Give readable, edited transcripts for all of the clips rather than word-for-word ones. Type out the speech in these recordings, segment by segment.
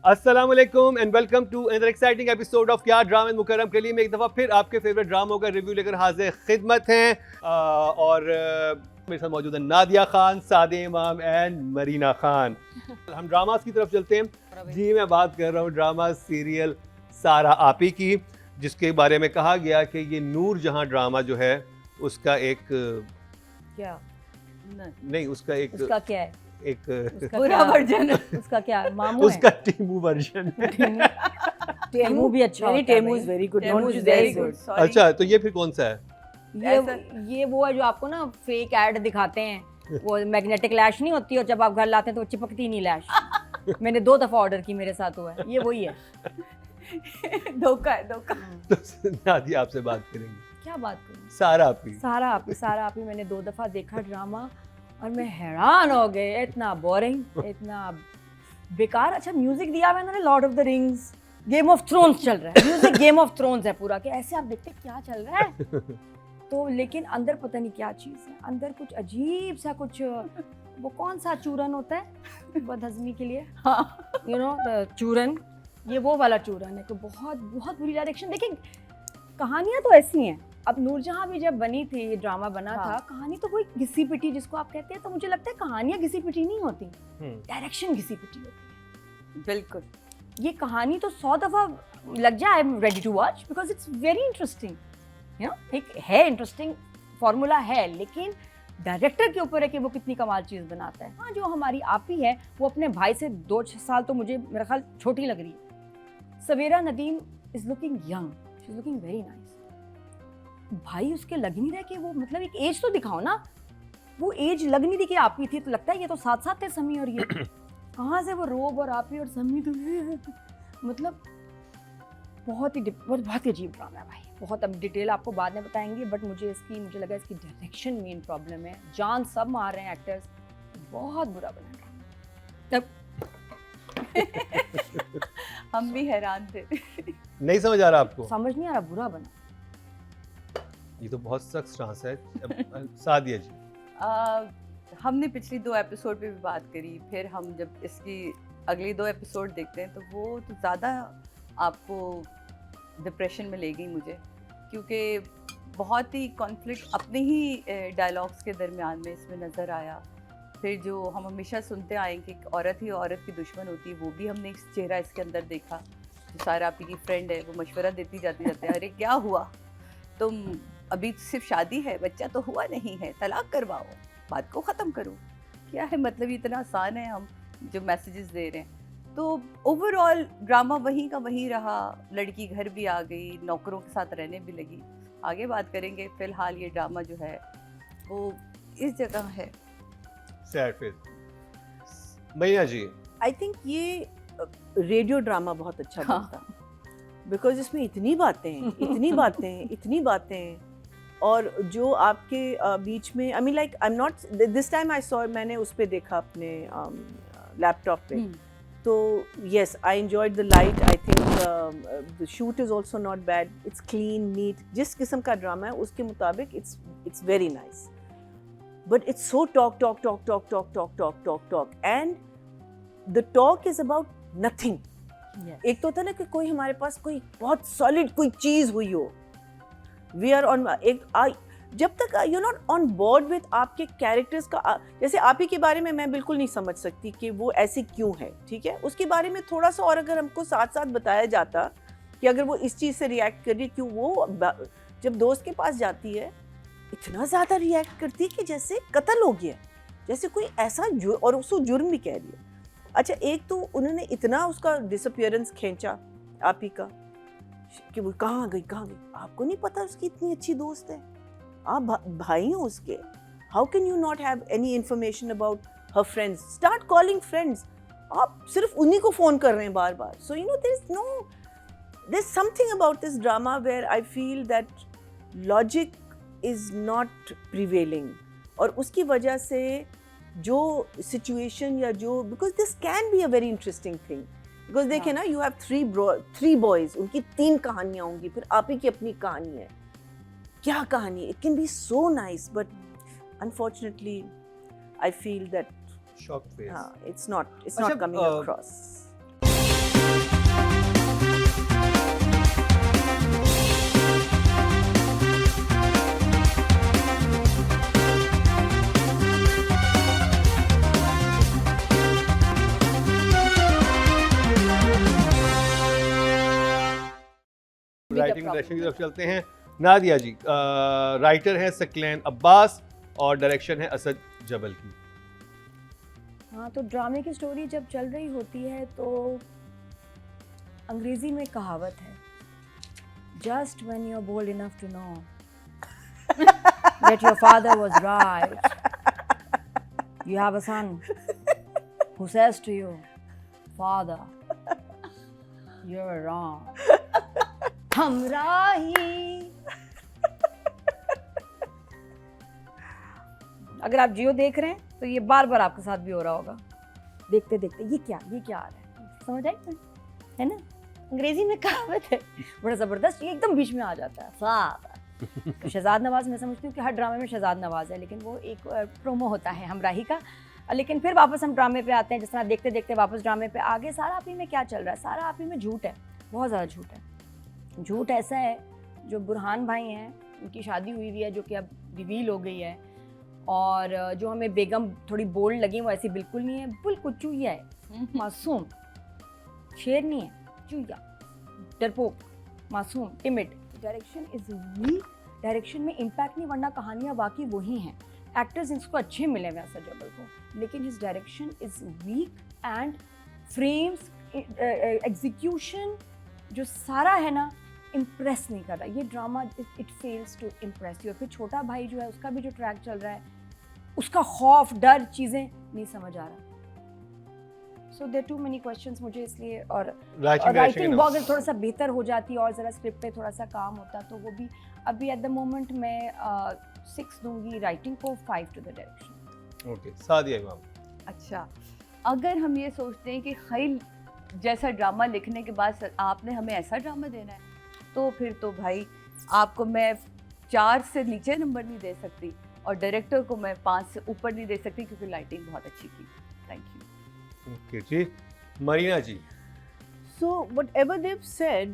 अस्सलाम वालेकुम and welcome to another exciting episode of क्या ड्रामा मुकर्रम के लिए मैं एक दफ़ा फिर आपके फेवरेट ड्रामों का रिव्यू लेकर हाजिर खिदमत हैं और मेरे साथ मौजूद है नादिया खान, सादे इमाम एंड मरीना खान। हम ड्रामास की तरफ चलते हैं जी। मैं बात कर रहा हूँ ड्रामा सीरियल सारा आपी की, जिसके बारे में कहा गया कि ये नूर जहां ड्रामा जो है उसका एक क्या नहीं उसका एक उसका क्या है एक उसका बुरा क्या- वर्जन है। उसका क्या है? मामू उसका टीमू वर्जन है। टेमू भी अच्छा होता है टेमू भाई। Is very good Temu not is is very very good. Good Sorry. अच्छा तो ये फिर कौन सा है? ये वो है जो आपको ना फेक ऐड दिखाते हैं, वो मैग्नेटिक लैश नहीं होती और जब आप घर लाते हैं तो वो चिपकती नहीं लैश। मैंने 2 दफा ऑर्डर की, मेरे साथ हुआ है, ये वही है। धोखा है धोखा। तो नादिया आपसे बात करेंगे क्या बात करूं? सारा आपी। सारा आप ही मैंने 2 दफा देखा ड्रामा और मैं हैरान हो गए, इतना बोरिंग, इतना बेकार। अच्छा म्यूजिक दिया हुआ है इन्होंने, Lord of the rings, game of thrones चल रहा है, म्यूजिक गेम ऑफ थ्रोन्स है पूरा, कि ऐसे आप देखते क्या चल रहा है। तो लेकिन अंदर पता नहीं क्या चीज़ है, अंदर कुछ अजीब सा कुछ, वो कौन सा चूरन होता है बदहजमी के लिए, यू नो चूरन, ये वो वाला चूरन है कि बहुत बहुत बुरी डायरेक्शन। देखिए कहानियाँ तो ऐसी हैं, अब नूरजहां भी जब बनी थी, ड्रामा बना था, कहानी तो कोई घिसी पिटी जिसको आप कहते हैं, तो मुझे लगता है कहानियाँ घिसी पिटी नहीं होती, डायरेक्शन घिसी पिटी होती बिल्कुल। है। ये कहानी तो 100 दफ़ा लग जाए, I am ready to watch because it's very interesting, you know, एक है इंटरेस्टिंग फार्मूला है, लेकिन डायरेक्टर के ऊपर है कि वो कितनी कमाल चीज़ बनाता है। हाँ, जो हमारी आपी है वो अपने भाई से 2 साल तो मुझे मेरा ख्याल छोटी लग रही है। Savera Nadeem is looking young, she is looking very nice. भाई उसके लग नहीं रहा कि वो, मतलब एक एज तो दिखाओ ना, वो एज लग नहीं रही कि आपी थी, तो लगता है ये तो साथ साथ थे समी और ये। कहाँ से वो रोब और आपी और समी तो मतलब बहुत ही अजीब ड्रामा है भाई, बहुत। अब डिटेल आपको बाद में बताएंगे, बट मुझे लगा इसकी डायरेक्शन मेन प्रॉब्लम है। जान सब मार रहे हैं एक्टर्स, बहुत बुरा बना ड्रामा। हम भी हैरान थे। नहीं समझ आ रहा आपको? समझ नहीं आ रहा, बुरा बना। ये तो बहुत सख्त स्टांस है। सादिया जी, हमने पिछली 2 एपिसोड पे भी बात करी, फिर हम जब इसकी अगली 2 एपिसोड देखते हैं तो वो तो ज़्यादा आपको डिप्रेशन में ले गई मुझे, क्योंकि बहुत ही कॉन्फ्लिक्ट अपने ही डायलॉग्स के दरमियान में इसमें नज़र आया। फिर जो हम हमेशा सुनते आए कि एक औरत ही औरत की दुश्मन होती है, वो भी हमने इस चेहरा इसके अंदर देखा। जो सारा आपकी फ्रेंड है वो मशवरा देती जाते अरे क्या हुआ, तुम अभी सिर्फ शादी है, बच्चा तो हुआ नहीं है, तलाक करवाओ, बात को ख़त्म करो। क्या है मतलब, इतना आसान है हम जो मैसेजेस दे रहे हैं। तो ओवरऑल ड्रामा वहीं का वहीं रहा, लड़की घर भी आ गई, नौकरों के साथ रहने भी लगी। आगे बात करेंगे, फ़िलहाल ये ड्रामा जो है वो इस जगह है। सैड फिर मैया जी, आई थिंक ये रेडियो ड्रामा बहुत अच्छा हाँ। बनता, बिकॉज इसमें इतनी बातें हैं, इतनी बातें, और जो आपके बीच में, I mean like I am not this time I saw, मैंने उस पे देखा अपने लैपटॉप पे, तो yes I enjoyed the light. I think the shoot is also not bad, it's clean NEET, जिस किस्म का ड्रामा है उसके मुताबिक it's very nice, but it's so talk and the talk is about nothing. एक तो होता है ना कि कोई हमारे पास कोई बहुत सॉलिड कोई चीज हुई हो, वी आर ऑन जब तक you not on board with आपके कैरेक्टर्स का। जैसे आप ही के बारे में मैं बिल्कुल नहीं समझ सकती कि वो ऐसी क्यों है, ठीक है, उसके बारे में थोड़ा सा और अगर हमको साथ साथ बताया जाता कि अगर वो इस चीज़ से रिएक्ट कर रही है, क्यों वो जब दोस्त के पास जाती है इतना ज़्यादा रिएक्ट करती है कि जैसे कत्ल हो गया, जैसे कोई ऐसा और उसको जुर्म भी कह रही है। अच्छा, एक तो उन्होंने इतना उसका डिसअपियरेंस खींचा आप ही का कि वो कहाँ गई, आपको नहीं पता उसकी इतनी अच्छी दोस्त है, आप भाई हो उसके, how can you not have any information about her friends, start calling friends, आप सिर्फ उन्हीं को फोन कर रहे हैं बार बार। So you know there is something about this drama where I feel that logic is not prevailing, और उसकी वजह से जो सिचुएशन या जो, because this can be a very interesting thing, because देखिए ना, यू हैव 3 बॉयज, उनकी 3 कहानियाँ होंगी, फिर आप ही की अपनी कहानी है, क्या कहानी, it can be so nice, but unfortunately I feel that shock face. it's not अच्छा, coming across. the writing problem. Direction की तरफ चलते हैं। नादिया जी, राइटर हैं सकलैन अब्बास और डायरेक्शन है असद जबल की। हाँ, तो ड्रामे की स्टोरी जब चल रही होती है तो अंग्रेजी में कहावत है, just when you're bold enough to know that your father was right, you have a son who says to you, father, you're wrong. हमरा ही। अगर आप जियो देख रहे हैं तो ये बार बार आपके साथ भी हो रहा होगा, देखते देखते ये क्या आ रहा है, समझ आई तुम्हें? है ना, अंग्रेजी में कहावत है, बड़ा ज़बरदस्त, ये एकदम बीच में आ जाता है फादर। तो शहजाद नवाज, मैं समझती हूँ कि हर ड्रामे में शहजाद नवाज है, लेकिन वो एक प्रोमो होता है हमराही का। लेकिन फिर वापस हम ड्रामे पे आते हैं, जिस तरह देखते देखते वापस ड्रामे पे आगे। सारा आपी में क्या चल रहा है? सारा आपी में झूठ है, बहुत ज़्यादा झूठ है। झूठ ऐसा है, जो बुरहान भाई हैं उनकी शादी हुई हुई है, जो कि अब रिवील हो गई है, और जो हमें बेगम थोड़ी बोल्ड लगी वो ऐसी बिल्कुल नहीं है, बिल्कुल चूहिया है, मासूम, शेर नहीं है, चूहिया, डरपोक, मासूम, timid. Direction is week, direction में इम्पैक्ट नहीं, वरना कहानियाँ बाकी वही हैं। एक्टर्स इसको अच्छे मिले हुए असद जबल को, लेकिन his direction is weak and frames, execution जो सारा है ना, इम्प्रेस नहीं कर रहा ये drama. It fails to impress you. और फिर छोटा भाई जो है उसका भी जो ट्रैक चल रहा है, उसका खौफ, डर, चीज़ें नहीं समझ आ रहा। So there too many questions मुझे, इसलिए। और राइटिंग अगर थोड़ा सा बेहतर हो जाती और ज़रा स्क्रिप्ट पे थोड़ा सा काम होता तो वो भी। अभी एट द मोमेंट मैं 6 दूंगी राइटिंग को, 5 to the direction. Okay, Sadia Imam. अच्छा, अगर हम ये सोचते हैं कि खैल जैसा ड्रामा लिखने के बाद आपने हमें ऐसा ड्रामा देना है, तो फिर तो भाई आपको मैं 4 से नीचे नंबर नहीं दे सकती, और डायरेक्टर को मैं 5 से ऊपर नहीं दे सकती, क्योंकि लाइटिंग बहुत अच्छी की। Thank you. Okay ji, Marina ji. So whatever they've said,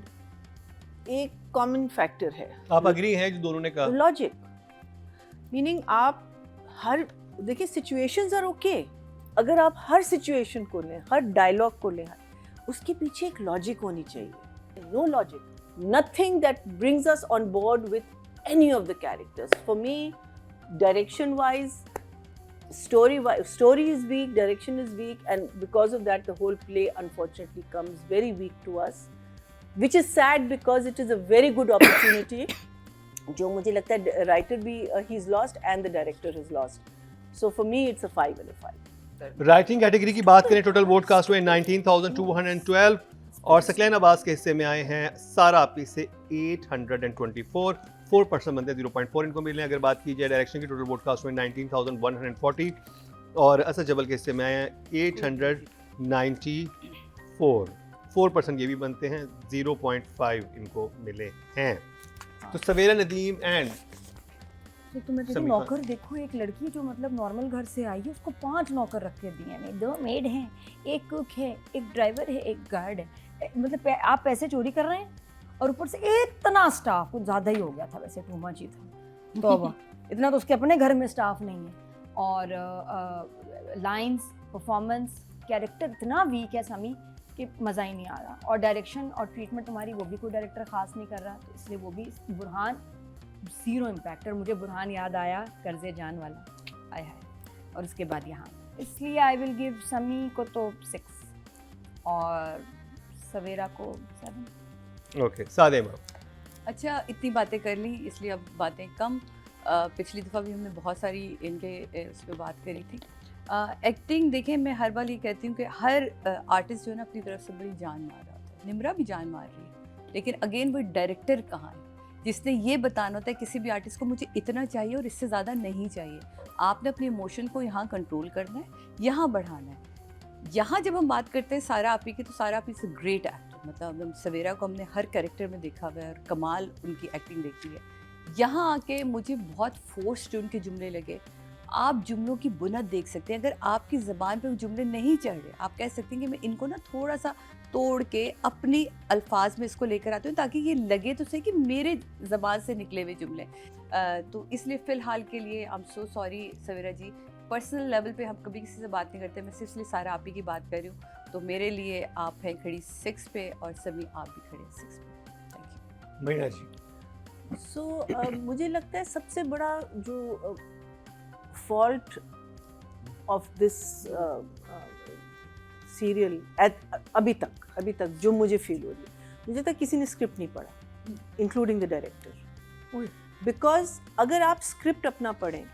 एक कॉमन फैक्टर है। आप अग्री हैं जो दोनों ने कहा? लॉजिक, मीनिंग आप हर, देखिए सिचुएशंस आर ओके, अगर आप हर सिचुएशन को लें, हर डायलॉग को लें, उसके पीछे एक लॉजिक होनी चाहिए। No logic, nothing that brings us on board with any of the characters. For me, direction wise, story is weak, direction is weak, and because of that the whole play unfortunately comes very weak to us, which is sad because it is a very good opportunity जो मुझे लगता है writer भी he's lost and the director has lost. So for me it's a 5 and a 5. Writing category की बात करें, total vote cast हुए 19,212 और सकलैन अब्बास के हिस्से में आए हैं सारा आपी से 824, 4% बनते हैं, 0.4 इनको मिले। अगर बात की जाए डायरेक्शन की, टोटल वोट कास्ट हुए 19,140 और असद जबल के हिस्से में आए हैं 894, 4% ये भी बनते हैं, 0.5 इनको मिले हैं। तो सवेरा नदीम एंड तो तुम्हें देखो, समीक्षा। नौकर देखो, एक लड़की जो मतलब नॉर्मल घर से आई है, उसको 5 नौकर रख के दिए हैं। 2 मेड हैं, एक कुक है, एक ड्राइवर है, एक गार्ड है। मतलब आप पैसे चोरी कर रहे हैं और ऊपर से इतना स्टाफ, कुछ ज़्यादा ही हो गया था वैसे, टू मच ही था। तो अब इतना तो उसके अपने घर में स्टाफ नहीं है। और लाइंस, परफॉर्मेंस, कैरेक्टर इतना वीक है समी कि मज़ा ही नहीं आ रहा। और डायरेक्शन और ट्रीटमेंट तुम्हारी, वो भी कोई डायरेक्टर ख़ास नहीं कर रहा, तो इसलिए वो भी। बुरहान 0 इम्पैक्ट। और मुझे बुरहान याद आया कर्ज़े जान वाला, आय हाय, और उसके बाद यहाँ, इसलिए आई विल गिव समी को तो 6 और सवेरा को 7। ओके, सादे इमाम। अच्छा, इतनी बातें कर ली, इसलिए अब बातें कम। पिछली दफ़ा भी हमने बहुत सारी इनके उस पर बात करी थी। एक्टिंग देखें, मैं हर बार ये कहती हूँ कि हर आर्टिस्ट जो है ना अपनी तरफ से बड़ी जान मार रहा होता है। निम्रा भी जान मार रही है, लेकिन अगेन वो डायरेक्टर कहाँ है जिसने ये बताना होता है किसी भी आर्टिस्ट को मुझे इतना चाहिए और इससे ज़्यादा नहीं चाहिए। आपने अपने इमोशन को यहाँ कंट्रोल करना है, यहाँ बढ़ाना है। यहाँ जब हम बात करते हैं सारा आपी की, तो सारा आपी इज़ अ ग्रेट एक्टर। मतलब हम सवेरा को हमने हर कैरेक्टर में देखा हुआ है और कमाल उनकी एक्टिंग देखी है। यहाँ आके मुझे बहुत फोर्स्ड उनके जुमले लगे। आप जुमलों की बुनद देख सकते हैं, अगर आपकी ज़बान पे वो जुमले नहीं चढ़ रहे, आप कह सकते हैं कि मैं इनको ना थोड़ा सा तोड़ के अपनी अल्फाज में इसको लेकर आती हूँ, ताकि ये लगे तो सही कि मेरे ज़बान से निकले हुए जुमले। तो इसलिए फ़िलहाल के लिए I am so sorry Savera ji. Personal level पे हम कभी किसी से बात नहीं करते, मैं सिर्फ इसलिए सारा आप ही की बात कर रही हूँ। तो मेरे लिए आप हैं खड़ी 6 पे और सभी आप भी खड़े 6 पे। Thank you. Meena ji. So मुझे लगता है सबसे बड़ा जो फॉल्ट ऑफ दिस सीरियल अभी तक जो मुझे फील हो रही है, मुझे तक किसी ने स्क्रिप्ट नहीं पढ़ा, इंक्लूडिंग द डायरेक्टर। बिकॉज अगर आप स्क्रिप्ट अपना पढ़ें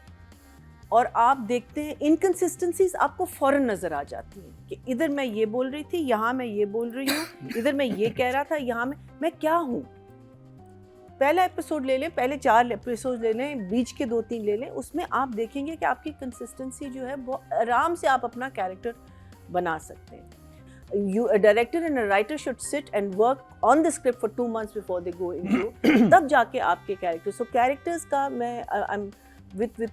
और आप देखते हैं इनकन्सिस्टेंसीज आपको फौरन नज़र आ जाती हैं कि इधर मैं ये बोल रही थी, यहाँ मैं ये बोल रही हूँ, इधर मैं ये कह रहा था, यहाँ मैं क्या हूँ। पहला एपिसोड ले लें, पहले 4 एपिसोड ले लें, बीच के 2-3 ले लें, उसमें आप देखेंगे कि आपकी कंसिस्टेंसी जो है वो आराम से आप अपना कैरेक्टर बना सकते हैं। A director and a writer should sit and work on the script for 2 months before they go into तब जाके आपके कैरेक्टर। So characters का मैं I'm with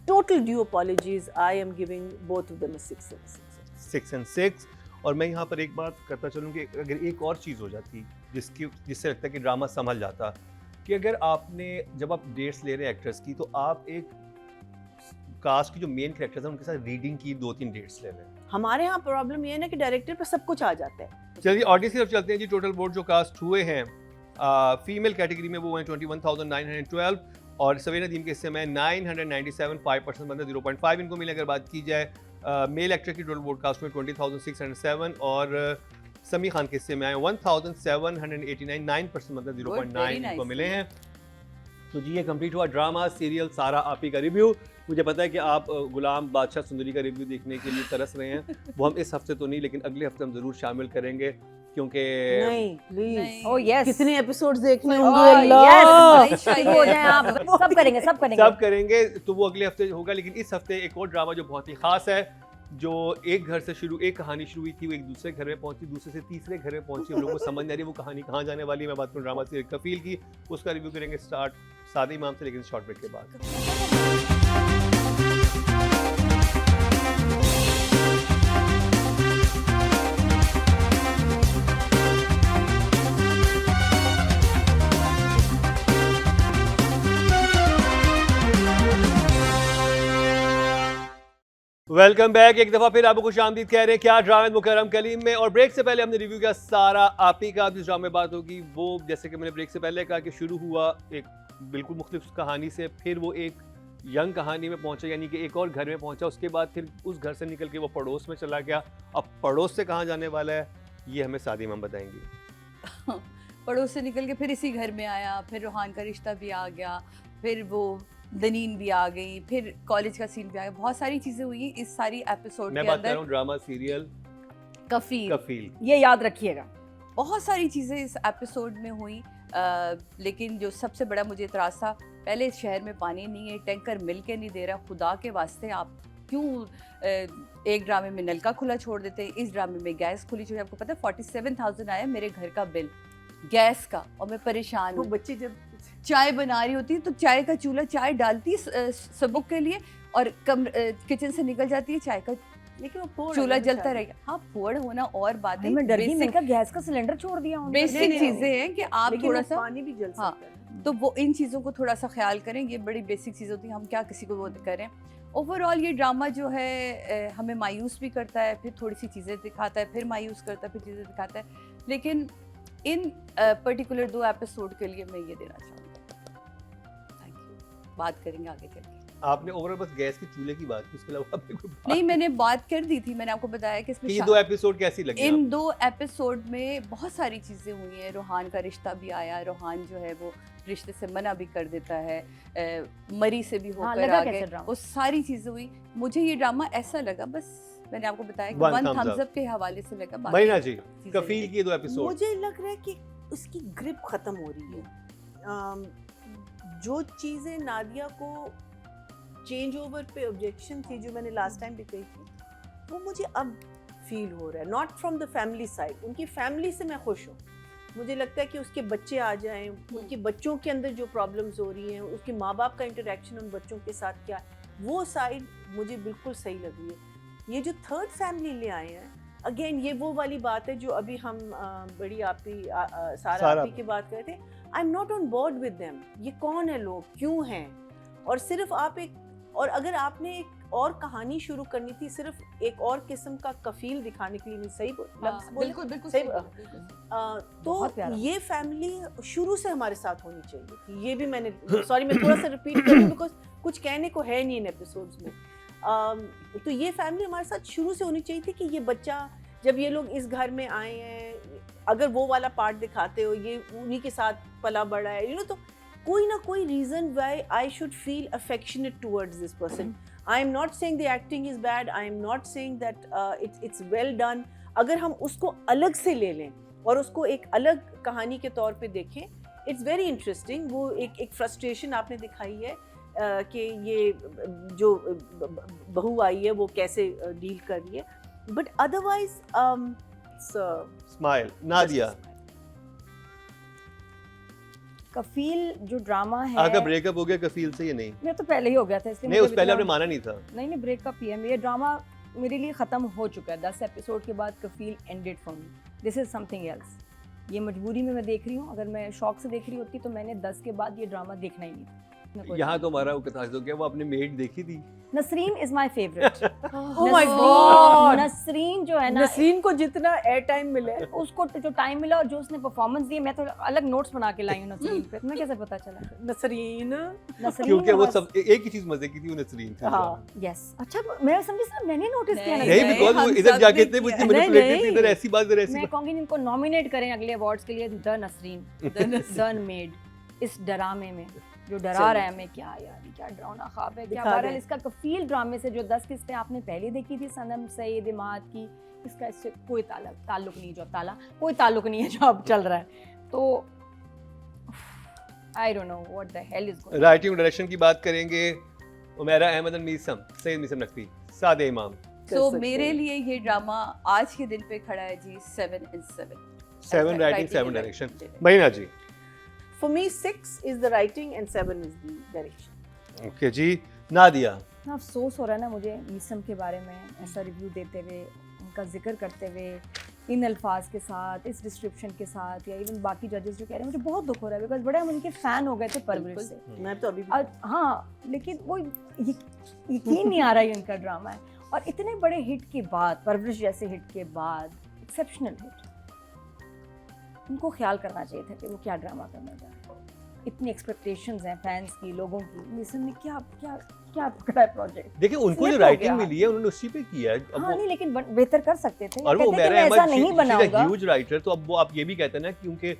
total due apologies, I am giving both of them a 6 and 6. 6 and 6। और मैं यहाँ पर एक बात करता चलूँ कि अगर एक और चीज़ हो जाती जिससे लगता है कि ड्रामा संभल जाता, कि अगर आपने जब आप डेट्स ले रहे हैं एक्टर्स की, तो आप एक कास्ट की जो मेन कैरेक्टर्स हैं उनके साथ रीडिंग की 2-3 डेट्स ले लें। हमारे यहाँ प्रॉब्लम ये है ना कि डायरेक्टर पर सब कुछ आ जाता है। चलिए ऑडियंस की तरफ चलते हैं जी। टोटल वोट जो कास्ट हुए हैं फीमेल कैटेगरी में वो हैं 21,912 और सवेरा नदीम के हिस्से में 997, 5% बंदे 0.5 इनको मिले। अगर बात की जाए मेल एक्टर की टोटल वोट कास्ट में 20,607 और समी खान के हिस्से में आए 1,789, 9% मतलब 0.9 इनको मिले हैं। तो जी ये कंप्लीट हुआ ड्रामा सीरियल सारा आपी का रिव्यू। मुझे पता है कि आप गुलाम बादशाह सुंदरी का रिव्यू देखने के लिए तरस रहे हैं, वो हम इस हफ्ते तो नहीं लेकिन अगले हफ्ते हम जरूर शामिल करेंगे, क्योंकि नहीं प्लीज Oh yes. कितने एपिसोड्स देखने Oh, होंगे अल्लाह। yes. शुरू हो जाएं आप, सब करेंगे सब करेंगे, तो वो अगले हफ्ते होगा। लेकिन इस हफ्ते एक और ड्रामा जो बहुत ही खास है, जो एक घर से एक कहानी शुरू हुई थी, वो एक दूसरे घर में पहुंची, दूसरे से तीसरे घर में पहुंची, हम लोगों को समझ नहीं आ रही वो कहानी कहाँ जाने वाली है। मैं बात करूँ ड्रामा सीरियल कफील की, उसका रिव्यू करेंगे स्टार्ट सादे इमाम से, लेकिन शॉर्ट ब्रेक के बाद। Welcome back. एक दफ़ा फिर आपको खुशामदीद कह रहे हैं क्या ड्रामे मुकर्रम कलीम में। और ब्रेक से पहले हमने रिव्यू किया सारा आपी का। जिस ड्रामे में बात होगी वो, जैसे कि मैंने ब्रेक से पहले कहा, कि शुरू हुआ एक बिल्कुल मुख्तलिफ कहानी से, फिर वो एक यंग कहानी में पहुंचा, यानी कि एक और घर में पहुंचा, उसके बाद फिर उस घर से निकल के वो पड़ोस में चला गया। अब पड़ोस से कहाँ जाने वाला है ये हमें सादी इमाम बताएंगी। पड़ोस से निकल के फिर इसी घर में आया, फिर रूहान का रिश्ता भी आ गया, फिर वो दनीन भी आ गई, फिर कॉलेज का सीन भी आ गया, बहुत सारी चीजें हुई इस सारी एपिसोड मैं के बात कर रहा अंदर। हूँ ड्रामा सीरियल कफील। ये याद रखिएगा, बहुत सारी चीज़ें इस एपिसोड में हुई। लेकिन जो सबसे बड़ा मुझे इतराज़ था, पहले इस शहर में पानी नहीं है, टैंकर मिल के नहीं दे रहा, खुदा के वास्ते आप क्यों एक ड्रामे में नलका खुला छोड़ देते हैं, इस ड्रामे में गैस खुली छोड़ी। आपको पता है 47,000 आया मेरे घर का बिल गैस का, और मैं परेशान वो हूँ। बच्चे जब चाय बना रही होती है तो चाय का चूल्हा, चाय डालती है सबुक के लिए, और किचन से निकल जाती है चाय का लेकिन वो फोड़ चूल्हा है ना जलता बेचारे। रहेगा। हाँ, फोड़ होना और बात है, मैं डर गई, मैं बेसिक क्या गैस का सिलेंडर छोड़ दिया उन्होंने? बेसिक नहीं, चीजें हैं कि आप लेकिन थोड़ा वो सा, पानी भी जल हाँ, सकता है। तो वो इन चीज़ों को थोड़ा सा ख्याल करें। ये बड़ी बेसिक चीज़ होती है, हम क्या किसी को वो करें। ओवरऑल ये ड्रामा जो है हमें मायूस भी करता है, फिर थोड़ी सी चीज़ें दिखाता है, फिर मायूस करता है, फिर चीज़ें दिखाता है। लेकिन इन पर्टिकुलर 2 एपिसोड के लिए मैं ये देना चाहूँगी। थैंक यू, बात करेंगे आगे चल के। आपने ओवरऑल बस गैस के चूल्हे की बात की, उसके अलावा आपने कोई बात नहीं, मैंने बात कर दी थी, मैंने आपको बताया कि इसमें ये 2 एपिसोड कैसी लगी इन आपको? 2 एपिसोड में बहुत सारी चीज़ें हुई हैं। रूहान का रिश्ता भी आया, रूहान जो है वो रिश्ते से मना भी कर देता है, मरी से भी होकर लगा आ कैसे गए, ड्रामा? वो सारी चीज़ें हुई। मुझे ये ड्रामा ऐसा लगा, बस मैंने आपको बताया कि One 1 thumbs Thums up up के हवाले से लगा। बाकी महीना जी चीज़ें कफील नहीं। की 2 एपिसोड मुझे लग रहा है कि उसकी ग्रिप खत्म हो रही है। जो चीज़ें नादिया को चेंज ओवर पे ऑब्जेक्शन थी, जो मैंने लास्ट टाइम भी कही थी, वो मुझे अब फील हो रहा है। Not from the family side, उनकी फैमिली से मैं खुश हूँ। मुझे लगता है कि उसके बच्चे आ जाएं, उनके बच्चों के अंदर जो प्रॉब्लम्स हो रही हैं, उसके माँ बाप का इंटरेक्शन उन बच्चों के साथ क्या है, वो साइड मुझे बिल्कुल सही लगी है। ये जो थर्ड फैमिली ले आए हैं, अगेन ये वो वाली बात है जो अभी हम बड़ी आपी सारा आपी की बात कर रहे थे। आई am not on board with them. ये कौन है लोग, क्यों हैं, और सिर्फ आप एक, और अगर आपने एक और कहानी शुरू करनी थी, सिर्फ एक और किस्म का कफील दिखाने के लिए नहीं। सही लफ्ज़ बोले? बिल्कुल बिल्कुल सही सही बोला। बोला, बिल्कुल। बहुत प्यारा। तो ये फैमिली शुरू से हमारे साथ होनी चाहिए थी। ये भी मैंने, सॉरी मैं थोड़ा सा रिपीट कर रही हूँ बिकॉज कुछ कहने को है नहीं इन एपिसोड्स में। तो ये फैमिली हमारे साथ शुरू से होनी चाहिए थी कि ये बच्चा, जब ये लोग इस घर में आए हैं, अगर वो वाला पार्ट दिखाते हो, ये उन्हीं के साथ पला बड़ा है, यू नो, तो कोई ना कोई reason why I should feel affectionate towards this person. I am not saying the acting is bad, I am not saying that it's well done. अगर हम उसको अलग से ले लें और उसको एक अलग कहानी के तौर पे देखें, इट्स वेरी इंटरेस्टिंग। वो एक फ्रस्ट्रेशन आपने दिखाई है कि ये जो बहू आई है वो कैसे डील कर रही है, बट अदरवाइज स्माइल। नादिया, कफील जो ड्रामा है, आपका ब्रेकअप हो गया कफील से या नहीं? मेरा तो पहले ही हो गया था, इसलिए नहीं, मुझे उस पहले इतना- आपने माना नहीं था। नहीं ब्रेकअप ही है। ये ड्रामा मेरे लिए ख़त्म हो चुका है। 10 एपिसोड के बाद Kafeel ended for me. This is something else. ये मजबूरी में मैं देख रही हूँ। अगर मैं शौक से देख रही होती तो मैंने 10 के बाद ये ड्रामा देखना ही नहीं था। मैं कोई- यहाँ तो हमारा वो कथा हो गया, वो आपने मेड देखी थी? Nasreen is my favourite. Oh my God! Nasreen जो है ना, नसरीन को जितना एयर टाइम मिले, उसको जो टाइम मिला और जो उसने परफॉर्मेंस दी, मैं तो अलग नोट्स बना के लाई हूँ नसरीन पे। तुम्हें कैसे पता चला? नसरीन, नसरीन क्योंकि वो was- सब एक ही चीज मजे की थी, वो नसरीन थी। हाँ, यस। अच्छा मैं समझी सर, मैंने नोटिस किया नहीं, नहीं, नसरीन। बिकॉज़ वो हम इधर सब जाके ने इतने मुझे किया। मैनिपुलेटेड नहीं, थी, इधर ऐसी बात, इधर ऐसी मैं बात। कहूँगी इनको नॉमिनेट करें अगले अवार्ड्स के लिए, द नसरीन, द मेड, इस ड्रामे में जो डरा चलो। रहा है हमें। क्या यार, क्या डरावना ख्वाब है, क्या दिखा बहरहाल दें। इसका कफील ड्रामे से जो 10 किस्तें आपने पहले देखी थी सनम सईद इमाद की, इसका इससे कोई ताल्लुक नहीं, कोई ताल्लुक नहीं है जो अब चल रहा है। तो I don't know what the hell is going. Writing direction की बात करेंगे, उमैरा अहमद एंड मीसम, सईद मीसम नकवी, सादे इमाम। तो मेरे लिए ये ड्रामा आज के दिन पे खड़ा है जी 7 and 7। 7 writing, 7 and direction. direction। महीना जी। For me 6 is the writing and 7 is the direction. Okay जी। नादिया, इतना अफसोस हो रहा है ना मुझे मीसम के बारे में ऐसा रिव्यू देते हुए, उनका जिक्र करते हुए, इन अल्फाज के साथ, इस डिस्क्रिप्शन के साथ, या इवन बाकी जजेस जो कह रहे हैं, मुझे बहुत दुख हो रहा है बिकॉज बड़े हम उनके फ़ैन हो गए थे परवरिश से। मैं तो अभी भी हाँ, लेकिन वो यकीन नहीं आ रहा है उनका ड्रामा है। और इतने बड़े हिट के बाद, परवरिश जैसे हिट के बाद, एक्सेप्शनल हिट, उनको ख्याल करना चाहिए था कि वो क्या ड्रामा करना चाह रहे हैं। इतनी एक्सपेक्टेशंस हैं फैंस की, लोगों की। मिशन ने क्या क्या क्या पकड़ा है प्रोजेक्ट। देखिए उनको Slip जो हो राइटिंग गया। मिली है उन्होंने उसी पे किया है। अब हाँ वो नहीं, लेकिन बेहतर कर सकते थे। और वो कहते कि उमैरा मैं ऐसा नहीं अहमद बनाऊंगा। ह्यूज राइटर, तो अब वो आप ये भी कहते हैं ना, क्योंकि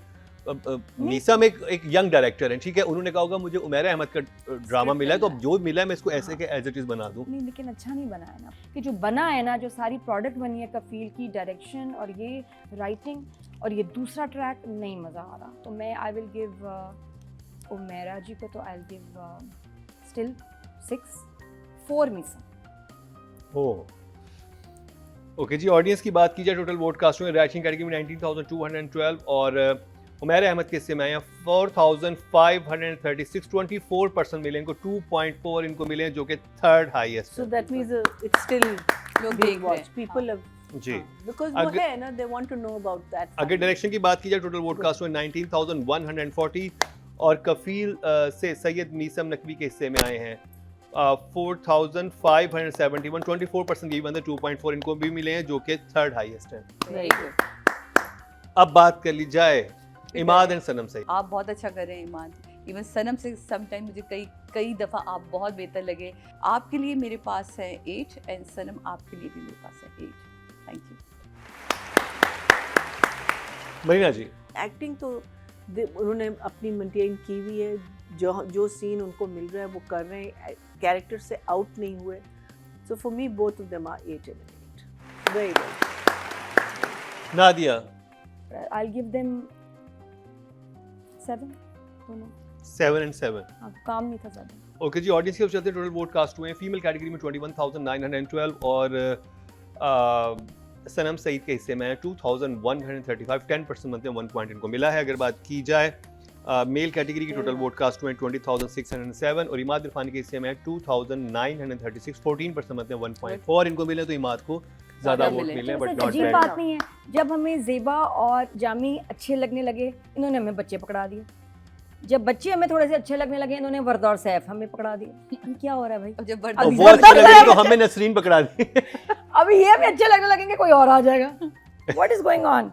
मीसम एक यंग डायरेक्टर है, ठीक है, उन्होंने कहा होगा मुझे उमैरा अहमद का ड्रामा मिला है, तो अब जो मिला है मैं इसको ऐसे के एज इट इज बना दूं। नहीं, लेकिन अच्छा नहीं बना है ना, कि जो बना है ना, जो सारी प्रोडक्ट बनी है कफील की, डायरेक्शन और ये राइटिंग और ये दूसरा ट्रैक, नहीं मज़ा आ रहा। तो मैं आई विल गिव उमैरा जी को, तो I will give still 6 4 Meesam. हो ओके जी। ऑडियंस की बात की जाए, टोटल वोट कास्ट में राइटिंग कैटेगरी में 19,212 और उमैरा अहमद के हिस्से में आए 4,536, 24% मिले इनको, 2.4 इनको मिले हैं, जो कि third highest so that means it's still लोग being देख रहे watched. हैं। People have ji. because वो अगर- है ना, they want to know about that. अगर family. डायरेक्शन की बात की जाए, टोटल वोट कास्ट में 19,140 और कफील से सैयद मीसम नकवी के हिस्से में आए हैं 4,571, 24% यही बंदे, 2.4 इनको भी मिले हैं, जो कि थर्ड हाईएस्ट हैं। Very good। अब बात कर ली जाए इमाद एंड सनम से। आप बहुत अच्छा कर रहे हैं इमाद। इवन सनम से समटाइम मुझे कई दफ़ा आप बहुत बेहतर लगे। आपके लिए मेरे पास है 8 एंड सनम आपके लिए भी मेरे पास है 8। Thank you. Marina ji. Acting तो उन्होंने अपनी मेंटेन की हुई है, जो सीन उनको मिल रहा है वो कर रहे हैं, कैरेक्टर से आउट नहीं हुए। So for me both of them are 8 and 8 very well. Nadia. I give them 7 दोनों। 7 and 7। हाँ, काम नहीं था ज़्यादा। ओके जी। ऑडियंस के चलते टोटल वोट कास्ट हुए हैं फीमेल कैटेगरी में 21,912 और सनम सईद के हिस्से में है 2,135, 10% बनते हैं, 1 पॉइंट इनको मिला है। अगर बात की जाए मेल कैटेगरी की टोटल वोट कास्ट हुए 20,607 और इमाद इरफानी के हिस्से में है 2,936, 14% बनते हैं, 1.4 इनको मिले, तो इमाद को ज़्यादा वोट मिले। मिले, तो बट वैसे नॉट अजीब बैड। बात नहीं है, जब हमें ज़ेबा और जामी अच्छे लगने लगे, इन्होंने हमें बच्चे पकड़ा दिए। जब बच्चे हमें थोड़े से अच्छे लगने लगे इन्होंने वर्दा और सैफ हमें पकड़ा दिया। क्या हो रहा है भाई? अब जब और अभी वो अच्छी लग रही तो हमें नसरीन पकड़ा दी। अभी ये हमें अच्छे लगने लगेंगे कोई और आ जाएगा। What is going on?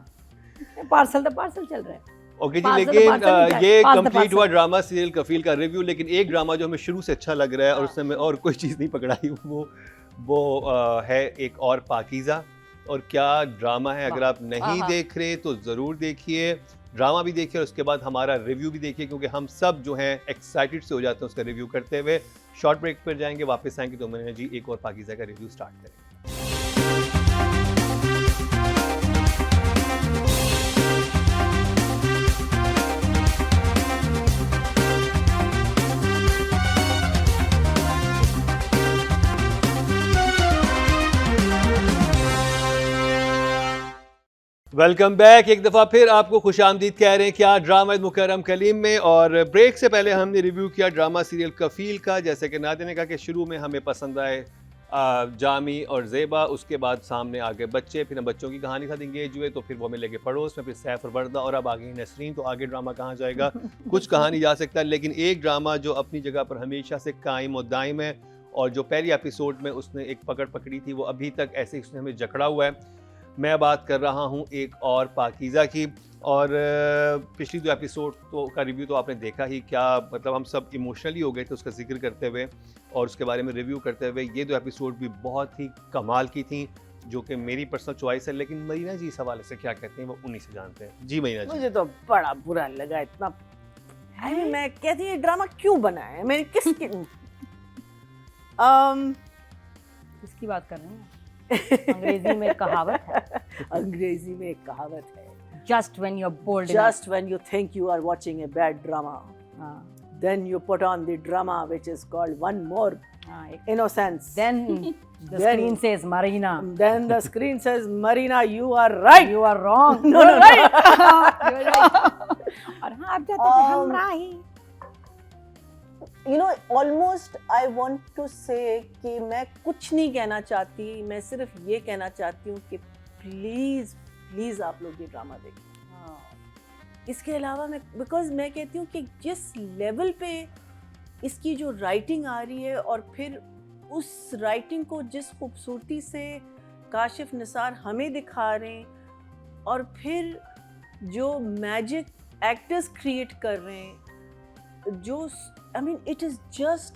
Parcel तो पार्सल चल रहा है। ओके जी, पास द लेकिन पार्सल नहीं ये पास द कंप्लीट पार्सल। हुआ ड्रामा सीरियल कफील का रिव्यू, लेकिन एक ड्रामा जो हमें शुरू से अच्छा लग रहा है और हाँ। उसने हमें और कोई चीज़ नहीं पकड़ाई, वो है एक और पाकीज़ा। और क्या ड्रामा है, अगर आप नहीं हाँ। देख रहे तो ज़रूर देखिए, ड्रामा भी देखिए और उसके बाद हमारा रिव्यू भी देखिए, क्योंकि हम सब जो हैं एक्साइटेड से हो जाते हैं उसका रिव्यू करते हुए। शॉर्ट ब्रेक पर जाएंगे, वापस आएंगे तो मैंने जी एक और पाकीज़ा का रिव्यू स्टार्ट करें। वेलकम बैक, एक दफ़ा फिर आपको खुशामदीद कह रहे हैं क्या ड्रामा मुकर्रम कलीम में। और ब्रेक से पहले हमने रिव्यू किया ड्रामा सीरियल कफील का। जैसे कि नादिया ने कहा कि शुरू में हमें पसंद आए जामी और ज़ेबा, उसके बाद सामने आगे बच्चे, फिर हम बच्चों की कहानी के साथ इंगेज हुए, तो फिर वो हमें लेके पड़ोस में, फिर सैफ और वर्दा, और अब आ गई नसरीन। तो आगे ड्रामा कहाँ जाएगा, कुछ कहानी जा सकता है। लेकिन एक ड्रामा जो अपनी जगह पर हमेशा से कायम और दायम है, और जो पहली एपिसोड में उसने एक पकड़ पकड़ी थी, वो अभी तक ऐसे ही उसने हमें जकड़ा हुआ है। मैं बात कर रहा हूँ एक और पाकीज़ा की। और पिछली दो एपिसोड का रिव्यू तो आपने देखा ही, क्या मतलब हम सब इमोशनली हो गए थे उसका जिक्र करते हुए और उसके बारे में रिव्यू करते हुए। ये दो एपिसोड भी बहुत ही कमाल की थी, जो कि मेरी पर्सनल चॉइस है। लेकिन मरीना जी इस हवाले से क्या कहते हैं वो उन्हीं से जानते हैं। जी मरीना जी। मुझे तो बड़ा बुरा लगा इतना। मैं कहती हूँ ये ड्रामा क्यों बना है, मैंने किसके किसकी बात कर रहे हैं? अंग्रेजी में कहावत है, अंग्रेजी में एक कहावत है, just when you are bold just when you think you are watching a bad drama, हाँ then you put on the drama which is called one more हाँ, innocence. then the Then- screen says Marina, Then the screen says, Marina, you are right. you are wrong. No, You're no, no. right. You're right. और हाँ आप जाते थे हम राही। You know, almost I want to say कि मैं कुछ नहीं कहना चाहती, मैं सिर्फ ये कहना चाहती हूँ कि प्लीज प्लीज आप लोग ये ड्रामा देखें। इसके अलावा बिकॉज मैं कहती हूँ कि जिस लेवल पे इसकी जो राइटिंग आ रही है, और फिर उस राइटिंग को जिस खूबसूरती से काशिफ निसार हमें दिखा रहे हैं, और फिर जो मैजिक एक्टर्स क्रिएट कर रहे हैं, जो I mean it is just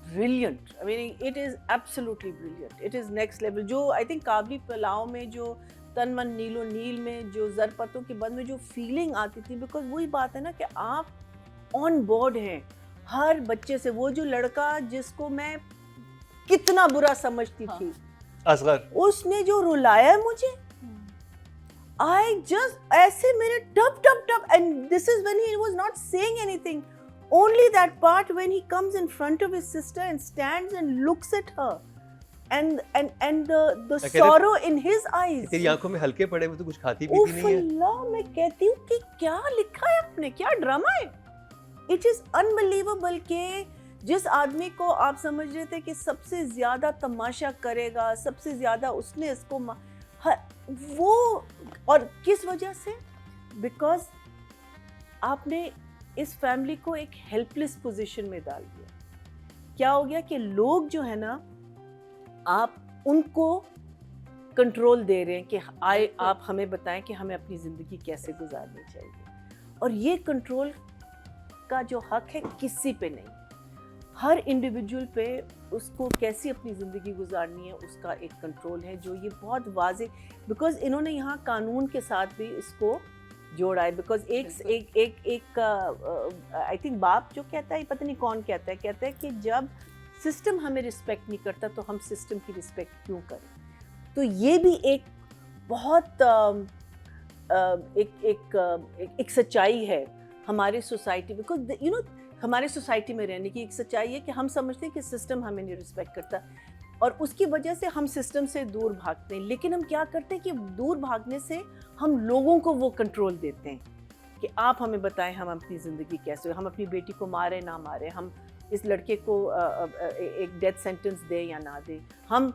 brilliant. I mean it is absolutely brilliant. It is next level. जो I think काबली पलाव में, जो तन मन नीलो नील में, जो ज़रपतों के बंद में जो फीलिंग आती थी, बिकॉज वही बात है ना कि आप ऑन बोर्ड हैं हर बच्चे से। वो जो लड़का जिसको मैं कितना बुरा समझती थी, असगर, उसने जो रुलाया मुझे, I just ऐसे मेरे टप टप टप, and this is when he was not saying anything. Only that part when he comes in front of his sister and stands and looks at her, and the कहते- sorrow in his eyes. तेरी आंखों में हल्के पड़े हुए तो कुछ खाती पीती नहीं है। अल्लाह, मैं कहती हूँ कि क्या लिखा है आपने, क्या ड्रामा है। It is unbelievable कि जिस आदमी को आप समझ रहे थे कि सबसे ज्यादा तमाशा करेगा, सबसे ज्यादा उसने इसको वो, और किस वजह से, बिकॉज आपने इस फैमिली को एक हेल्पलेस पोजीशन में डाल दिया। क्या हो गया कि लोग जो है ना, आप उनको कंट्रोल दे रहे हैं कि आप हमें बताएं कि हमें अपनी ज़िंदगी कैसे गुजारनी चाहिए, और ये कंट्रोल का जो हक है किसी पे नहीं। हर इंडिविजुअल पे उसको कैसी अपनी ज़िंदगी गुजारनी है उसका एक कंट्रोल है, जो ये बहुत वाजे, बिकॉज इन्होंने यहाँ कानून के साथ भी इसको जोड़ा है। बिकॉज एक आई थिंक बाप जो कहता है, पता नहीं कौन कहता है कि जब सिस्टम हमें रिस्पेक्ट नहीं करता तो हम सिस्टम की रिस्पेक्ट क्यों करें। तो ये भी एक बहुत एक सच्चाई है हमारे सोसाइटी, बिकॉज यू नो हमारे सोसाइटी में रहने की एक सच्चाई है कि हम समझते हैं कि सिस्टम हमें नहीं रिस्पेक्ट करता, और उसकी वजह से हम सिस्टम से दूर भागते हैं। लेकिन हम क्या करते हैं कि दूर भागने से हम लोगों को वो कंट्रोल देते हैं कि आप हमें बताएं हम अपनी ज़िंदगी कैसे, हम अपनी बेटी को मारे ना मारे, हम इस लड़के को एक डेथ सेंटेंस दे या ना दे, हम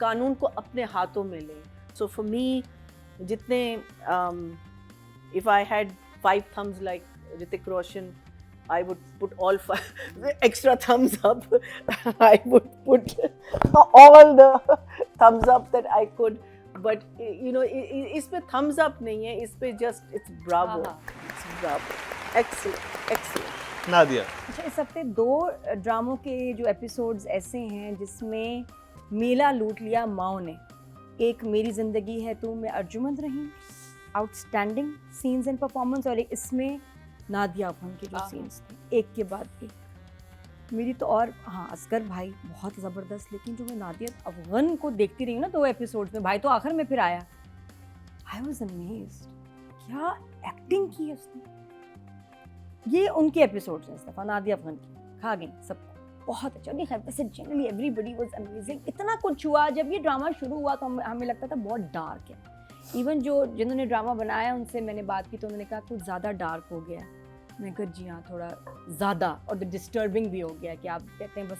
कानून को अपने हाथों में लें। सो फॉर मी, जितने if I had 5 thumbs like Hrithik Roshan, I would put all extra thumbs up. I would put all the thumbs up that I could. But you know, इसमें thumbs up नहीं है, इसमें just it's bravo. It's bravo. Excellent, excellent. Nadia, अच्छा, इस हफ्ते 2 ड्रामों के जो episodes ऐसे हैं जिसमें मेला लूट लिया माओ ने। एक मेरी ज़िंदगी है तू में अर्जुमंद रही, आउटस्टैंडिंग सीन्स एंड परफॉर्मेंस, और एक इसमें नादिया अफगान के जो सीन्स थे एक के बाद एक। मेरी तो और हाँ, असगर भाई बहुत ज़बरदस्त, लेकिन जो मैं नादिया अफगान को देखती रही हूँ ना 2 एपिसोड्स में, भाई तो आखिर में फिर आया, आई वॉज अमेज्ड, क्या एक्टिंग की है उसने। ये उनके एपिसोड्स हैं इस दफ़ा, नादिया अफगान की खा गई सबको, बहुत अच्छा। नहीं खैर, वैसे जनरली एवरीबडी वाज अमेजिंग। इतना कुछ हुआ, जब ये ड्रामा शुरू हुआ तो हमें लगता था बहुत डार्क है। इवन जिन्होंने ड्रामा बनाया उनसे मैंने बात की तो उन्होंने कहा कुछ ज़्यादा डार्क हो गया। मैं कहा जी हाँ, थोड़ा ज़्यादा, और डिस्टर्बिंग भी हो गया कि आप कहते हैं बस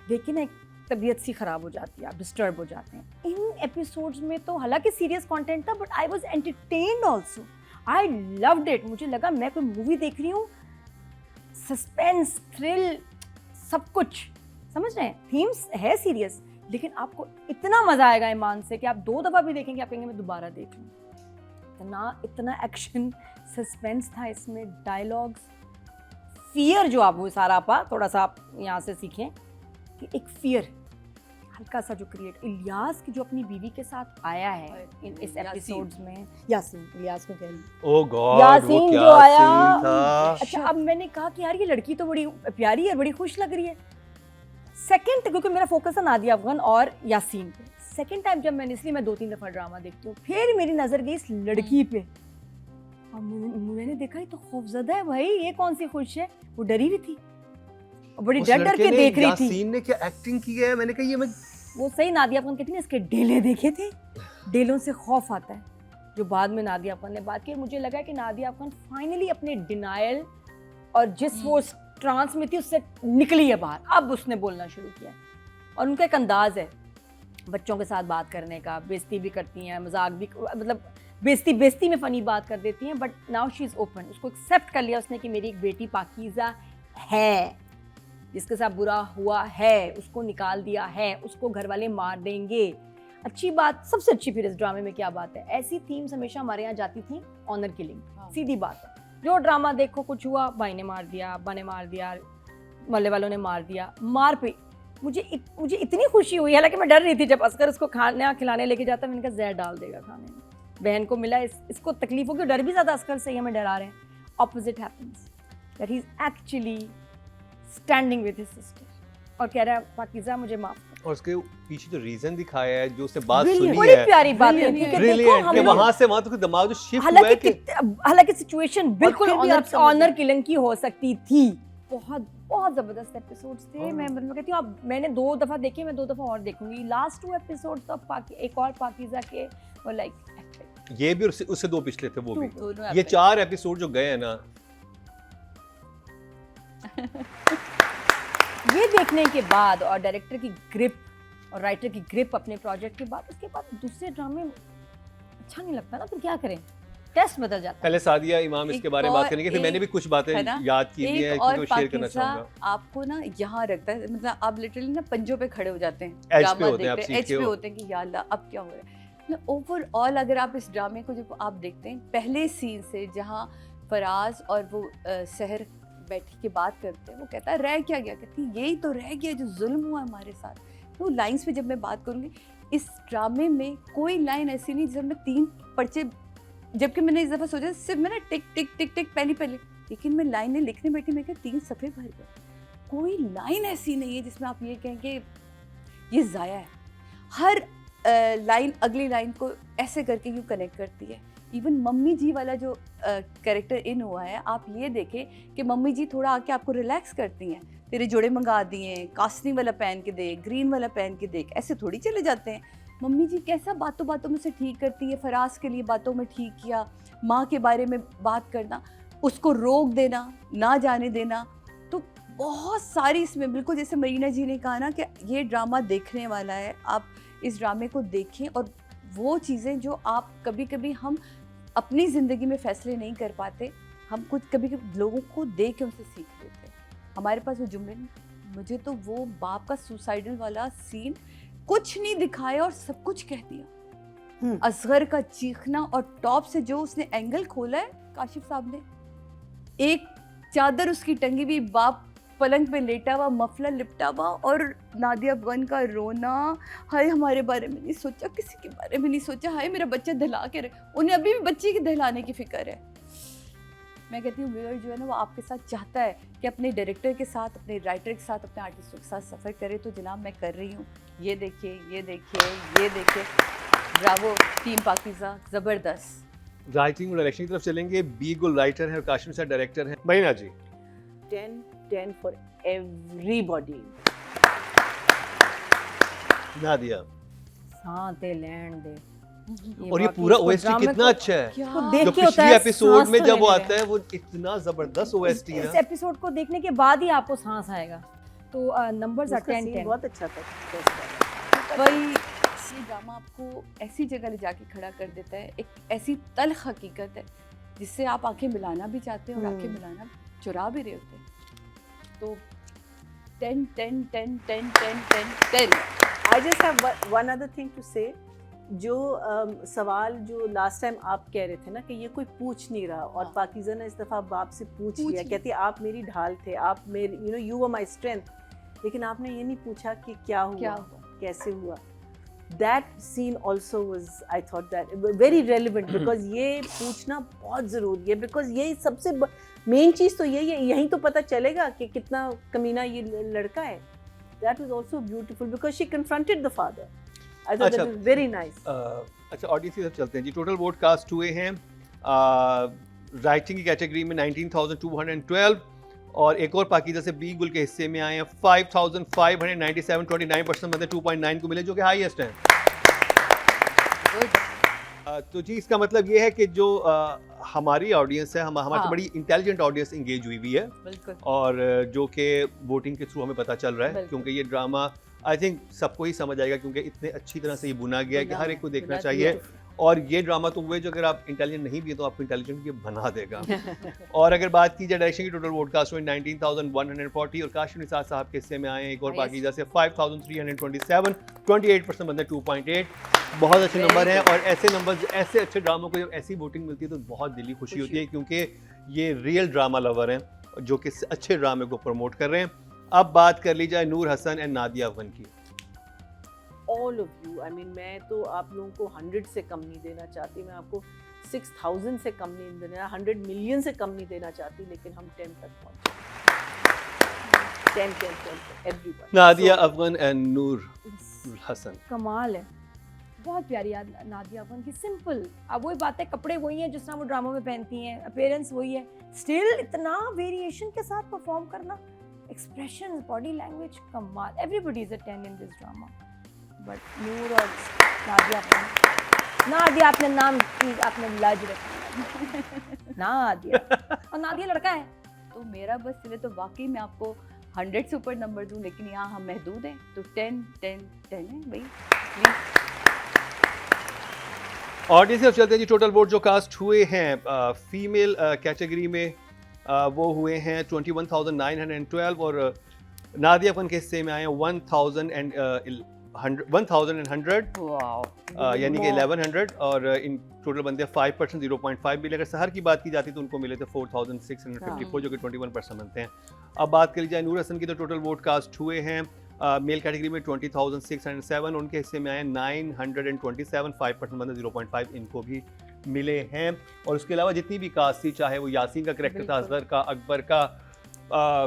देखिए ना, एक तबीयत सी ख़राब हो जाती है, आप डिस्टर्ब हो जाते हैं। इन एपिसोड्स में तो हालांकि सीरियस कंटेंट था, but I was entertained also, I loved it. मुझे लगा मैं कोई मूवी देख रही हूँ, सस्पेंस, थ्रिल, सब कुछ, समझ रहे हैं। थीम्स है सीरियस, लेकिन आपको इतना मज़ा आएगा ईमान से कि आप 2 दफ़ा भी देखेंगे, आप कहेंगे मैं दोबारा देख लूँ। इतना एक्शन, सस्पेंस था इसमें, डायलॉग्स, फियर जो आप वो सारा थोड़ा सा आप यहाँ से सीखें कि एक फियर हल्का सा जो क्रिएट, इलियास की जो अपनी बीवी के साथ आया है इस एपिसोड्स में, यासीन, इलियास को कह रही, ओह गॉड, यासीन वो क्या जो आया। सीन था। अच्छा, अब मैंने कहा कि यार ये लड़की तो बड़ी प्यारी है, बड़ी खुश लग रही है। सेकंड, क्योंकि मेरा फोकस है नादिया अफगान और यासीन पे, सेकंड टाइम जब मैंने, इसलिए मैं 2-3 दफ़ा ड्रामा देखती हूँ, फिर मेरी नज़र गई इस लड़की पे, और मैंने देखा ये तो खौफजदा है भाई, ये कौन सी खुश है। वो डरी हुई थी और बड़ी डर डर के देख रही थी। यासीन ने क्या एक्टिंग की है, मैंने कहा ये मैं, वो सही नादिया अफगान कहती है ना, इसके डेले देखे थे, डेलों से खौफ आता है, जो बाद में नादिया अफगान ने बात की। मुझे लगा कि नादिया अफगान फाइनली अपने डिनायल और जिस वो ट्रांस में थी उससे निकली है बाहर, अब उसने बोलना शुरू किया। और उनका एक अंदाज है बच्चों के साथ बात करने का, बेइज्जती भी करती हैं, मजाक भी, मतलब बेइज्जती में फ़नी बात कर देती हैं, but now she is open. उसको एक्सेप्ट कर लिया उसने कि मेरी एक बेटी पाकीज़ा है, जिसके साथ बुरा हुआ है, उसको निकाल दिया है, उसको घर वाले मार देंगे। अच्छी बात, सबसे अच्छी फिर इस ड्रामे में क्या बात है, ऐसी थीम्स हमेशा हमारे यहाँ जाती थी, ऑनर किलिंग, सीधी बात है। जो ड्रामा देखो, कुछ हुआ, भाई ने मार दिया, अब्बा ने मार दिया, मोहल्ले वालों ने मार दिया, मार पे। मुझे इतनी खुशी हुई, हालांकि मैं डर रही थी जब असगर उसको खाना खिलाने लेके जाता, मैंने कहा जहर डाल देगा खाने में, बहन को मिला, इसको तकलीफ होगी, डर भी ज़्यादा असगर से ही हमें डरा रहे हैं। Opposite happens, that he is actually standing with his sister और कह रहा है पाकीज़ा मुझे माफ कर। और उसके पीछे जो रीजन दिखाया है, जो उसने बात सुनी बड़ी है, प्यारी बात है, क्योंकि देखो हम कि वहां से वहां तक दिमाग जो शिफ्ट हुआ है कि हालांकि सिचुएशन बिल्कुल फिर भी आप समझ ऑनर किलिंग की हो सकती थी। बहुत बहुत जबरदस्त एपिसोड्स थे। मैं मतलब कहती हूँ, अब मैंने 2 दफ़ा देखे, मैं 2 दफ़ा और देखूंगी। लास्ट 2 एपिसोड तो एक और पाकीज़ा के, और लाइक ये भी, उससे 2 पिछले थे वो भी, दोनों ये 4 एपिसोड जो गए हैं ना, ये देखने के बाद और डायरेक्टर की ग्रिप और राइटर की ग्रिप अपने प्रोजेक्ट के बाद, उसके बाद दूसरे ड्रामे अच्छा नहीं लगता ना, फिर क्या करें, टेस्ट बदल जाता है। पहले सादिया इमाम इसके बारे में बात करेंगे, फिर मैंने भी कुछ बातें याद की भी हैं जो शेयर करना चाहूंगा। आपको ना यहाँ रखता है, मतलब आप लिटरली ना पंजों पे खड़े हो जाते हैं, एज पे ड्रामा होते हैं, आप देखते हैं, एज सीखते पे हो। होते हैं कि या अल्लाह अब क्या हो रहा है। मतलब ओवरऑल अगर आप इस ड्रामे को जब आप देखते हैं, पहले सीन से जहाँ फराज और वो सहर बैठी के बात करते हैं, वो कहता है रह क्या गया, कहती है यही तो रह गया जो जुल्म हुआ हमारे साथ। तो लाइंस पे जब मैं बात करूँगी, इस ड्रामे में कोई लाइन ऐसी नहीं जिसमें 3 पर्चे, जबकि मैंने इस दफ़ा सोचा सिर्फ मैं ना टिक टिक टिक टिक पहले, लेकिन मैं लाइनें लिखने बैठी, मैं क्या 3 सफ़े भर गए। कोई लाइन ऐसी नहीं है जिसमें आप ये कहें कि ये ज़ाया है। हर लाइन अगली लाइन को ऐसे करके यूँ कनेक्ट करती है। इवन मम्मी जी वाला जो कैरेक्टर इन हुआ है, आप ये देखें कि मम्मी जी थोड़ा आके आपको रिलैक्स करती हैं, तेरे जोड़े मंगा दिए, कास्टिंग वाला पहन के देख, ग्रीन वाला पहन के देख, ऐसे थोड़ी चले जाते हैं। मम्मी जी कैसा बातों बातों में से ठीक करती है, फराज के लिए बातों में ठीक किया, माँ के बारे में बात करना, उसको रोक देना, ना जाने देना, तो बहुत सारी इसमें, बिल्कुल जैसे मरीना जी ने कहा ना कि ये ड्रामा देखने वाला है, आप इस ड्रामे को देखें। और वो चीज़ें जो आप कभी कभी हम अपनी ज़िंदगी में फ़ैसले नहीं कर पाते, हम कुछ कभी कभी लोगों को देख के उनसे सीख लेते हैं। हमारे पास वो जुमले नहीं, मुझे तो वो बाप का सुसाइडल वाला सीन कुछ नहीं दिखाया और सब कुछ कह दिया। असगर का चीखना और टॉप से जो उसने एंगल खोला है काशिफ साहब ने, एक चादर उसकी टंगी हुई, बाप पलंग पे लेटा हुआ, मफलर लिपटा हुआ, और नादिया अफगान का रोना, हाय हमारे बारे में नहीं सोचा, किसी के बारे में नहीं सोचा, हाय मेरा बच्चा दहला के रहे। उन्हें अभी भी बच्चे की दहलाने की फिक्र है। मैं कहती हूँ व्यूअर जो है ना वो आपके साथ चाहता है कि अपने डायरेक्टर के साथ, अपने राइटर के साथ, अपने आर्टिस्टों के साथ सफ़र करे, तो जनाब मैं कर रही हूँ। ये देखिए, ये देखिए, ये देखिए, ब्रावो टीम पाकिज़ा, ज़बरदस्त। राइटिंग और डायरेक्शन की तरफ चलेंगे। बी गुल राइटर है और काशिम साहब डायरेक्टर हैं। महीना जी 10 for everybody. नादिया, सांते लैंड दे। और ये वाकई पूरा इसको ओएसटी ड्रामे कितना को- अच्छा है। इसको क्या? देख जो के होता पिछली है एपिसोड सांस में तो जब वो लेने आता है वो इतना जबरदस्त ओएसटी इस है। एपिसोड को देखने के बाद ही आपको सांस आएगा। तो नंबर्स आर उसका 10 scene 10। बहुत अच्छा था। वही ये ड्रामा आपको ऐसी जगह ले जाके खड़ा कर देता है, एक ऐसी तल्ख हकीकत है जिससे आप आंखें मिलाना भी चाहते हैं और आंखें मिलाना चुरा भी रहे होते हैं। तो 10 10 10 10 10 10 10। I just have one other thing to say. जो सवाल जो लास्ट टाइम आप कह रहे थे ना कि ये कोई पूछ नहीं रहा, और हाँ। पाकिज़ा ने इस दफ़ा बाप से पूछ लिया, लिया। कहती है आप मेरी ढाल थे, आप मेरी यू वर माई स्ट्रेंथ, लेकिन आपने ये नहीं पूछा कि क्या क्या हुआ, हुआ? कैसे हुआ। That scene also was, I thought that very relevant, because ये पूछना बहुत ज़रूरी है, बिकॉज ये सबसे मेन चीज़ तो यही है, यहीं तो पता चलेगा कि कितना कमीना ये लड़का है। That was also beautiful because she confronted the father. I thought that was very nice. अच्छा, ऑडियंस की तरफ चलते हैं जी। टोटल वोट कास्ट हुए हैं राइटिंग की कैटेगरी में 19,212, और एक और पाकिज़ा से बी गुल के हिस्से में आए हैं 5,597, 29% बंदे 2.9 को मिले, जो कि हाईएस्ट हैं। तो जी इसका मतलब ये है कि जो हमारी ऑडियंस है, हमारे हाँ। बड़ी इंटेलिजेंट ऑडियंस इंगेज हुई भी है, बिल्कुल। और जो कि वोटिंग के थ्रू हमें पता चल रहा है, बिल्कुल। क्योंकि ये ड्रामा आई थिंक सबको ही समझ आएगा, क्योंकि इतने अच्छी तरह से ये बुना गया है कि बुना हर है, एक को देखना बुना चाहिए। beautiful। और ये ड्रामा तो हुए जो अगर आप इंटेलिजेंट नहीं भी है तो आपको इंटेलिजेंट ये बना देगा। और अगर बात की जाए डायरेक्शन की, टोटल वोट कास्ट हुए 19,140, और काशिफ निसार साहब के हिस्से में आए हैं एक और Yes. पाकिज़ा से 5,327, 28% बंदे 2.8। बहुत अच्छे Very नंबर हैं, good. और ऐसे नंबर, ऐसे अच्छे ड्रामों को जब ऐसी वोटिंग मिलती है तो बहुत दिली खुशी होती है, क्योंकि ये रियल ड्रामा लवर हैं जो कि अच्छे ड्रामे को प्रमोट कर रहे हैं। अब बात कर ली जाए नूर हसन एंड नादिया अफगान की। All of you, I mean, मैं तो आप लोगों को 100 से कम नहीं देना चाहती, मैं आपको 6,000 से कम नहीं देना, 100 मिलियन से कम नहीं देना चाहती, लेकिन हम 10 तक पहुंचे। 10 everybody. Nadia So, Afgan and Noor Hassan. कमाल है, बहुत प्यारी नादिया अफगान की। सिंपल, अब वही बात है, कपड़े वही हैं जिस तरह वो ड्रामों में पहनती हैं, अपीयरेंस वही है, स्टिल इतना वेरिएशन के साथ परफॉर्म करना, एक्सप्रेशन, बॉडी लैंग्वेज, कमाल। Everybody is a 10 in this drama, but Noor और नादिया अफगान। नादिया अपने नाम की आपने लाज रखी। नादिया, और नादिया लड़का है। तो मेरा बस चले तो वाकई मैं आपको 100 से ऊपर नंबर दूं, लेकिन यहाँ हम महदूद हैं, तो 10 10 10 है भाई, प्लीज। ऑडियंस से चलते हैं जी। टोटल वोट जो कास्ट हुए हैं फीमेल कैटेगरी में वो हुए हैं 21,912, और नादिया अफगान के हिस्से में आए हैं 1,100, वाओ, यानी कि 1100, और इन टोटल बंदे 5%, 0.5 मिले। अगर सहर की बात की जाती तो उनको मिले थे 4,654, जो कि 21% बनते हैं। अब बात करी जाए नूर हसन की, तो टोटल वोट कास्ट हुए हैं मेल कैटेगरी में 20,607, उनके हिस्से में आए 927, 5% बंदे 0.5 इनको भी मिले हैं। और उसके अलावा जितनी भी कास्ट थी, चाहे वो यासीन का करेक्टर था, बिल्कुल। असगर का, अकबर का,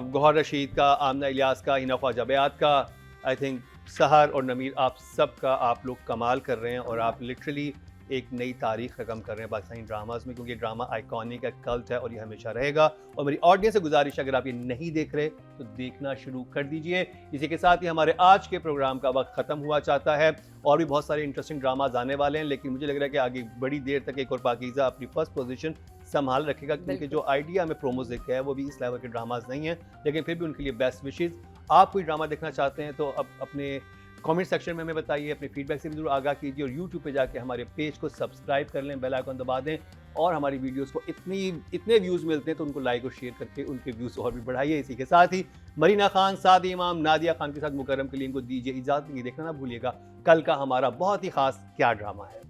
गौहर रशीद का, आमना इलियास का, हिना ख्वाजा बेआत का, आई थिंक सहर और नमीर, आप सब का आप लोग कमाल कर रहे हैं, और आप लिटरली एक नई तारीख रकम कर रहे हैं पाकिस्तानी ड्रामाज में, क्योंकि ड्रामा आइकॉनिक है, कल्ट है, और ये हमेशा रहेगा। और मेरी ऑडियंस से गुजारिश है, अगर आप ये नहीं देख रहे तो देखना शुरू कर दीजिए। इसी के साथ ही हमारे आज के प्रोग्राम का वक्त ख़त्म हुआ चाहता है, और भी बहुत सारे इंटरेस्टिंग ड्रामाज आने वाले हैं, लेकिन मुझे लग रहा है कि आगे बड़ी देर तक एक और पाकीज़ा अपनी फर्स्ट पोजीशन संभाल रखेगा, क्योंकि जो आइडिया हमें प्रोमोज देखा है वो भी इस लेवल के ड्रामाज नहीं हैं, लेकिन फिर भी उनके लिए बेस्ट विशेज़। आप कोई ड्रामा देखना चाहते हैं तो अब अपने कमेंट सेक्शन में हमें बताइए, अपने फीडबैक से भी जरूर आगाह कीजिए, और यूट्यूब पे जाके हमारे पेज को सब्सक्राइब कर लें, बेल आइकन दबा दें, और हमारी वीडियोस को इतने व्यूज़ मिलते हैं तो उनको लाइक और शेयर करके उनके व्यूज़ और भी बढ़ाइए। इसी के साथ ही मरीना खान, साद इमाम, नादिया खान के साथ मुकर्रम कलीम को दीजिए इजाज़त। नहीं देखना ना भूलिएगा कल का हमारा बहुत ही ख़ास क्या ड्रामा है।